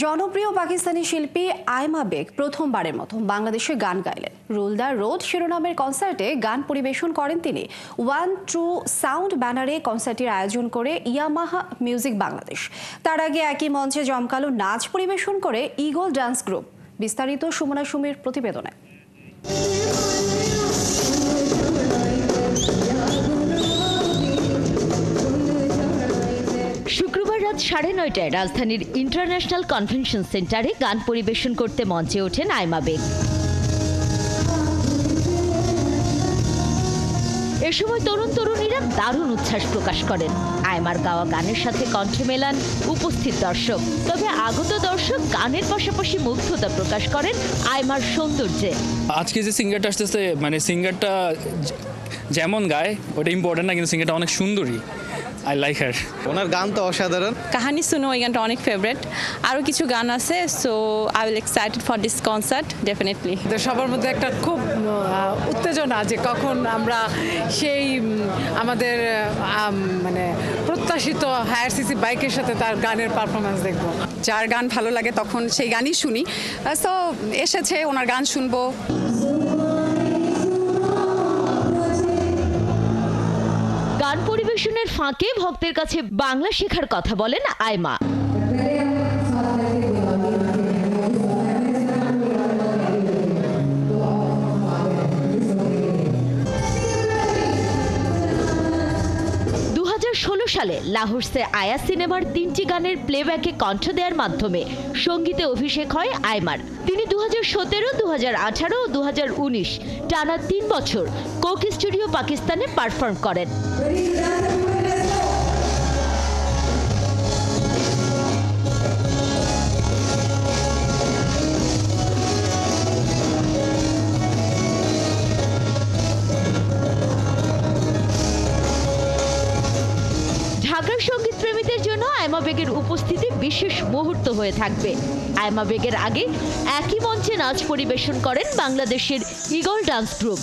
জনপ্রিয় পাকিস্তানি শিল্পী আয়মা বেগ প্রথমবারের মতো বাংলাদেশে গান গাইলেন। রুল দ্য রোড শিরোনামের কনসার্টে গান পরিবেশন করেন তিনি। ওয়ান ট্রু সাউন্ড ব্যানারে কনসার্টের আয়োজন করে ইয়ামাহা মিউজিক বাংলাদেশ। তার আগে একই মঞ্চে জমকালো নাচ পরিবেশন করে ইগল ডান্স গ্রুপ। বিস্তারিত সুমনা সুমির প্রতিবেদনে। শুক্রবার রাত 9:30টায় রাজধানীর ইন্টারন্যাশনাল কনভেনশন সেন্টারে গান পরিবেশন করতে মঞ্চে ওঠেন আয়মা বেগ। এ সময় তরুণ তরুণীরা দারুণ উচ্ছ্বাস প্রকাশ করেন। আয়মার গাওয়া গানের সাথে কণ্ঠ মেলান উপস্থিত দর্শক। তবে আগত দর্শক গানের পাশাপাশি মুগ্ধতা প্রকাশ করেন আয়মার সৌন্দর্যে। আজকে যে সিঙ্গারটা আসতেছে, মানে সিঙ্গারটা যেমন গায় ওটা ইম্পর্টেন্ট না, কিন্তু সিঙ্গারটা অনেক সুন্দরী। I like her. ওনার গান তো অসাধারণ। কাহানি শুনো, ওই গানটা অনেক ফেভারিট। আরও কিছু গান আছে, so I will excited for this concert definitely. সবার মধ্যে একটা খুব উত্তেজনা যে কখন আমরা সেই আমাদের মানে প্রত্যাশিত হায়ার সিসি বাইকের সাথে তার গানের পারফরমেন্স দেখব। যার গান ভালো লাগে তখন সেই গানই শুনি। সো এসেছে, ওনার গান শুনবো। গান পরিবেশনের ফাঁকে ভক্তের কাছে বাংলা শেখার কথা বলেন আয়মা। 2016 সালে লাহোর সে আয়া সিনেমার 3টি গানের প্লেব্যাকে কণ্ঠ দেওয়ার মাধ্যমে সঙ্গীতে অভিষেক হয় আয়মার। তিনি 2017, 2018 ও 2019 টানা 3 বছর কোক স্টুডিও পাকিস্তানে পারফর্ম করেন। ঢাকার সঙ্গীত প্রেমীদের জন্য আয়মা বেগের উপস্থিতি বিশেষ মুহূর্ত হয়ে থাকবে। আয়মা বেগের আগে একই মঞ্চে নাচ পরিবেশন করেন বাংলাদেশের ইগল ডান্স গ্রুপ।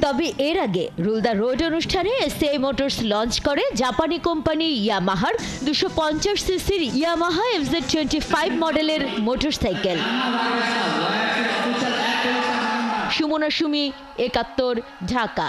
তবে এর আগে রুল দ্য রোড অনুষ্ঠানে এসসিআই মোটরস লঞ্চ করে জাপানি কোম্পানি ইয়ামাহার 250 সিসির ইয়ামাহা FZ25 মডেলের মোটরসাইকেল। সুমনা সুমি, 71, ঢাকা।